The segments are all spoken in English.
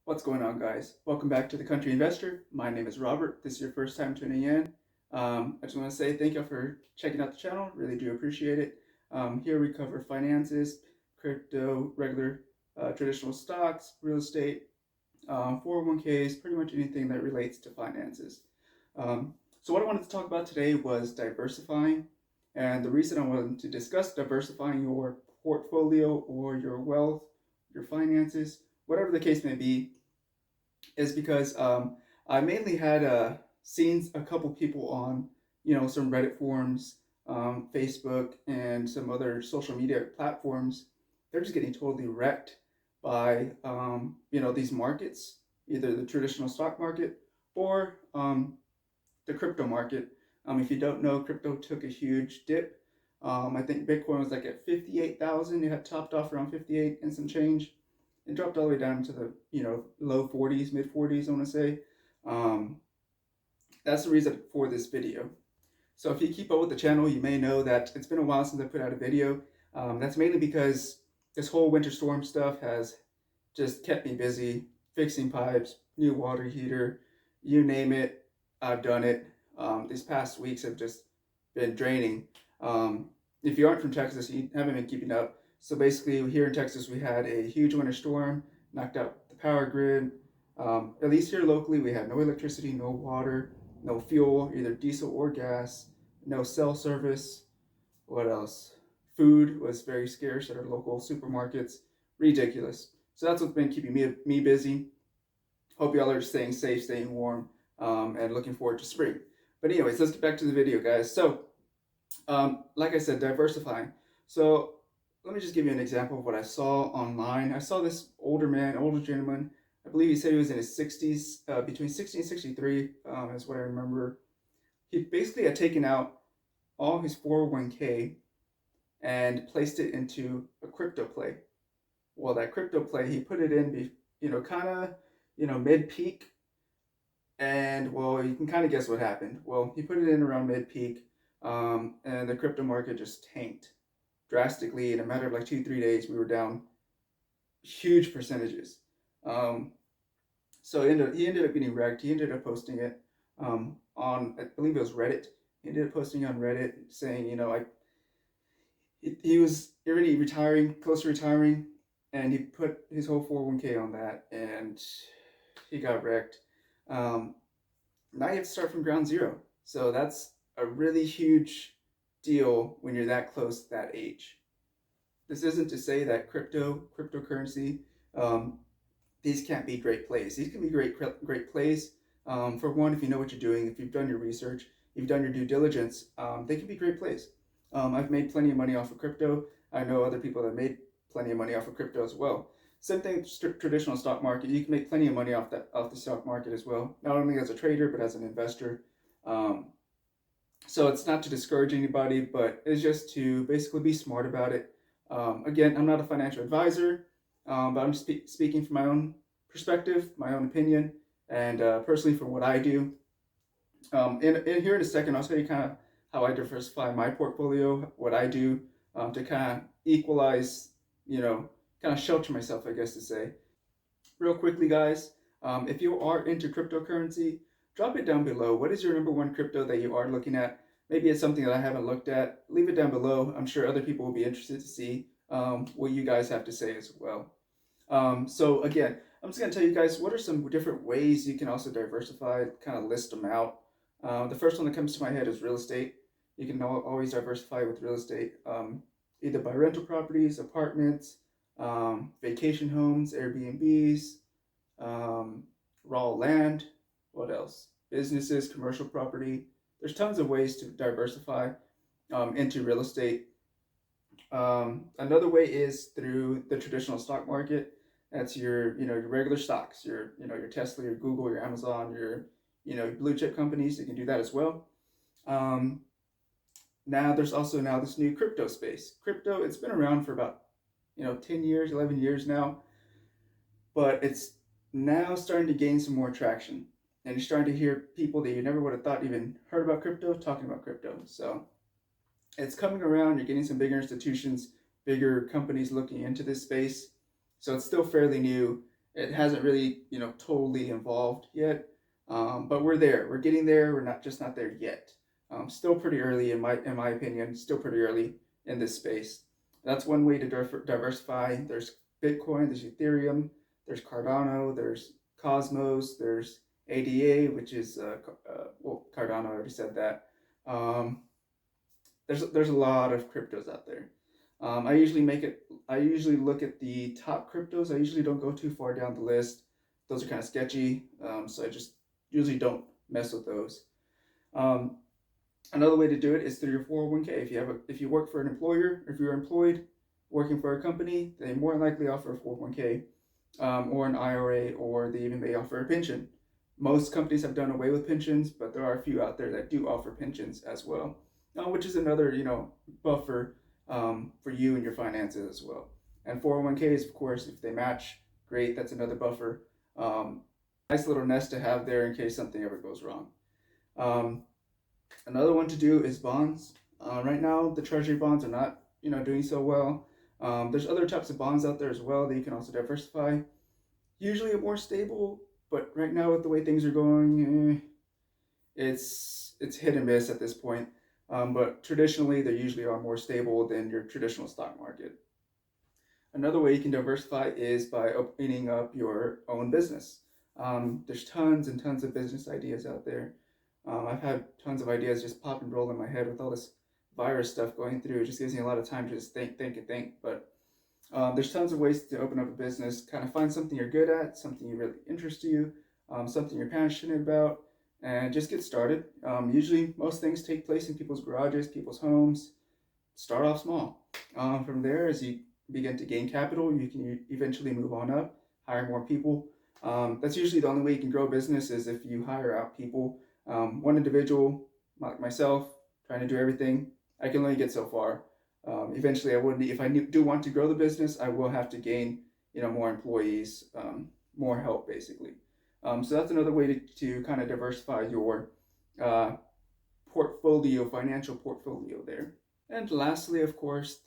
What's going on, guys? Welcome back to the Country Investor. My name is Robert. This is your first time tuning in. I just want to say thank you for checking out the channel. Really do appreciate it. Here we cover finances, crypto, regular traditional stocks, real estate, 401ks, pretty much anything that relates to finances. So what I wanted to talk about today was diversifying. And the reason I wanted to discuss diversifying your portfolio or your wealth, your finances, whatever the case may be, is because I mainly had seen a couple people on, some Reddit forums, Facebook, and some other social media platforms. They're just getting totally wrecked by, these markets, either the traditional stock market or the crypto market. If you don't know, crypto took a huge dip. I think Bitcoin was like at 58,000. It had topped off around 58 and some change. It dropped all the way down to the low 40s, mid 40s, I want to say. Um, that's the reason for this video. So if you keep up with the channel, you may know that it's been a while since I put out a video. That's mainly because this whole winter storm stuff has just kept me busy fixing pipes, new water heater, you name it, I've done it. These past weeks have just been draining. If you aren't from Texas, you haven't been keeping up. So basically, here in Texas, we had a huge winter storm, knocked out the power grid. At least here locally, we had no electricity, no water, no fuel, either diesel or gas, no cell service. What else? Food was very scarce at our local supermarkets. Ridiculous. So that's what's been keeping me busy. Hope y'all are staying safe, staying warm, and looking forward to spring. But anyways, let's get back to the video, guys. So, like I said, diversifying. So let me just give you an example of what I saw online. I saw this older gentleman. I believe he said he was in his 60s, between 60 and 63, is what I remember. He basically had taken out all his 401k and placed it into a crypto play. Well, that crypto play, he put it in, kind of, mid-peak. And, well, you can kind of guess what happened. Well, he put it in around mid-peak, and the crypto market just tanked drastically. In a matter of like 2-3 days, we were down huge percentages. So he ended up getting wrecked. He ended up posting it on, I believe it was Reddit. He ended up posting on Reddit saying, he was already retiring, close to retiring, and he put his whole 401k on that, and he got wrecked. Now you have to start from ground zero. So that's a really huge deal when you're that close to that age. This isn't to say that cryptocurrency, these can't be great plays. These can be great plays. For one, if you know what you're doing, if you've done your research, you've done your due diligence, they can be great plays. I've made plenty of money off of crypto. I know other people that made plenty of money off of crypto as well. Same thing with traditional stock market. You can make plenty of money off the stock market as well, not only as a trader but as an investor. So it's not to discourage anybody, but it's just to basically be smart about it. Again, I'm not a financial advisor, but I'm speaking from my own perspective, my own opinion, and personally from what I do. In here in a second, I'll tell you kind of how I diversify my portfolio, what I do to kind of equalize, kind of shelter myself, I guess to say. Real quickly, guys, if you are into cryptocurrency, drop it down below. What is your number one crypto that you are looking at? Maybe it's something that I haven't looked at. Leave it down below. I'm sure other people will be interested to see what you guys have to say as well. So again, I'm just going to tell you guys what are some different ways you can also diversify, kind of list them out. The first one that comes to my head is real estate. You can always diversify with real estate, either by rental properties, apartments, vacation homes, Airbnbs, raw land. What else? Businesses, commercial property. There's tons of ways to diversify into real estate. Another way is through the traditional stock market. That's your regular stocks, your Tesla, your Google, your Amazon, your blue chip companies. You can do that as well. Now there's also this new crypto space. Crypto, it's been around for about 10 years, 11 years now, but it's now starting to gain some more traction, and you're starting to hear people that you never would have thought even heard about crypto talking about crypto. So it's coming around. You're getting some bigger institutions, bigger companies looking into this space. So it's still fairly new. It hasn't really, totally evolved yet, but we're there. We're getting there. We're not there yet. Still pretty early in my opinion. Still pretty early in this space. That's one way to diversify. There's Bitcoin. There's Ethereum. There's Cardano. There's Cosmos. There's ADA, which is well, Cardano. I already said that. Um, there's a lot of cryptos out there. I usually make it. I usually look at the top cryptos. I usually don't go too far down the list. Those are kind of sketchy, so I just usually don't mess with those. Um, Another way to do it is through your 401k. If you work for an employer, if you're employed working for a company, they more than likely offer a 401k, or an IRA, or they even may offer a pension. Most companies have done away with pensions, but there are a few out there that do offer pensions as well, which is another buffer for you and your finances as well. And 401ks, of course, if they match, great. That's another buffer. Nice little nest to have there in case something ever goes wrong. Um, Another one to do is bonds. Right now, the treasury bonds are not doing so well. There's other types of bonds out there as well that you can also diversify. Usually more stable, but right now with the way things are going, it's hit and miss at this point. But traditionally, they usually are more stable than your traditional stock market. Another way you can diversify is by opening up your own business. There's tons and tons of business ideas out there. I've had tons of ideas just pop and roll in my head with all this virus stuff going through. It just gives me a lot of time to just think and think. But there's tons of ways to open up a business. Kind of find something you're good at, something you really interests you, something you're passionate about, and just get started. Usually, most things take place in people's garages, people's homes. Start off small. From there, as you begin to gain capital, you can eventually move on up, hire more people. That's usually the only way you can grow a business is if you hire out people. One individual, like myself, trying to do everything, I can only get so far. Eventually, I would, if I do want to grow the business, I will have to gain, more employees, more help, basically. So that's another way to kind of diversify your uh, financial portfolio there. And lastly, of course,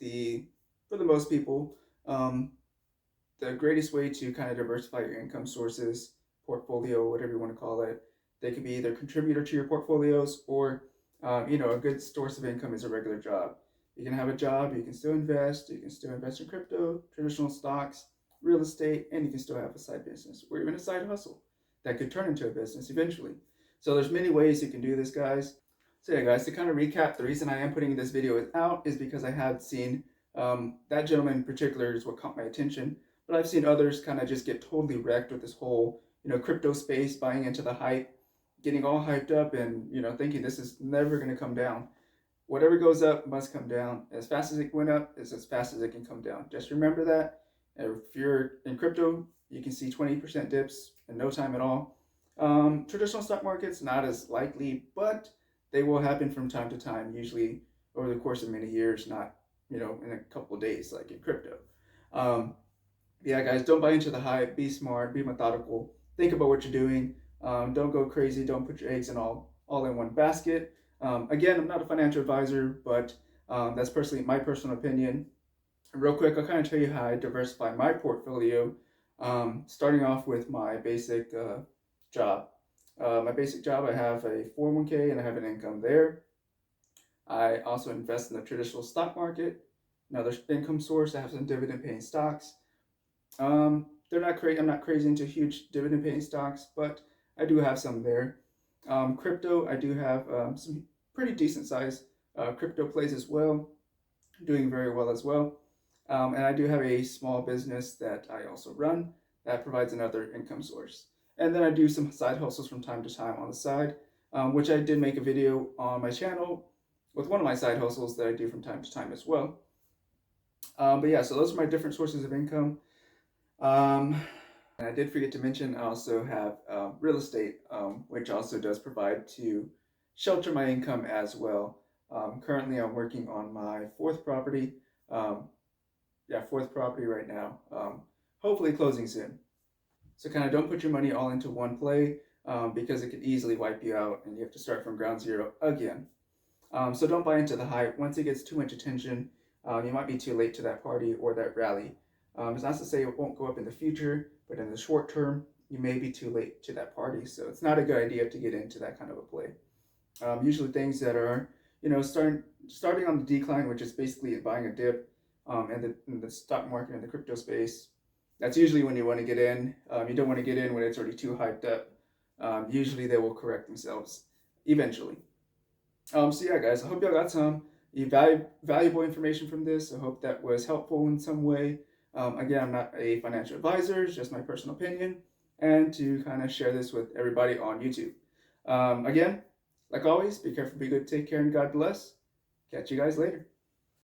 for the most people, um, the greatest way to kind of diversify your income sources, portfolio, whatever you want to call it, they could be either contributor to your portfolios or, a good source of income is a regular job. You can have a job, you can still invest, in crypto, traditional stocks, real estate, and you can still have a side business or even a side hustle that could turn into a business eventually. So there's many ways you can do this, guys. So yeah, guys, to kind of recap, the reason I am putting this video out is because I had seen that gentleman in particular is what caught my attention, but I've seen others kind of just get totally wrecked with this whole, crypto space, buying into the hype, getting all hyped up and, thinking this is never going to come down. Whatever goes up must come down. As fast as it went up is as fast as it can come down. Just remember that. If you're in crypto, you can see 20% dips in no time at all. Traditional stock markets, not as likely, but they will happen from time to time, usually over the course of many years, not, in a couple of days like in crypto. Um, yeah, guys, don't buy into the hype. Be smart, be methodical. Think about what you're doing. Don't go crazy. Don't put your eggs in all in one basket. Again, I'm not a financial advisor, but that's personally my personal opinion. Real quick, I'll kind of tell you how I diversify my portfolio. Starting off with my basic job. My basic job, I have a 401k and I have an income there. I also invest in the traditional stock market, another income source. I have some dividend paying stocks. They're not crazy. I'm not crazy into huge dividend paying stocks, but I do have some there. Crypto, I do have some pretty decent size crypto plays as well, doing very well as well. And I do have a small business that I also run that provides another income source. And then I do some side hustles from time to time on the side, which I did make a video on my channel with one of my side hustles that I do from time to time as well. But yeah, so those are my different sources of income. And I did forget to mention, I also have real estate, which also does provide to shelter my income as well. Currently, I'm working on my fourth property. Um, fourth property right now. Hopefully closing soon. So kind of don't put your money all into one play because it could easily wipe you out and you have to start from ground zero again. So don't buy into the hype. Once it gets too much attention, you might be too late to that party or that rally. It's not to say it won't go up in the future, but in the short term, you may be too late to that party. So it's not a good idea to get into that kind of a play. Usually things that are, starting on the decline, which is basically buying a dip, in the stock market and the crypto space. That's usually when you want to get in. You don't want to get in when it's already too hyped up. Usually they will correct themselves eventually. So yeah, guys, I hope y'all got some valuable information from this. I hope that was helpful in some way. Again, I'm not a financial advisor, it's just my personal opinion, and to kind of share this with everybody on YouTube. Again, like always, be careful, be good, take care, and God bless. Catch you guys later.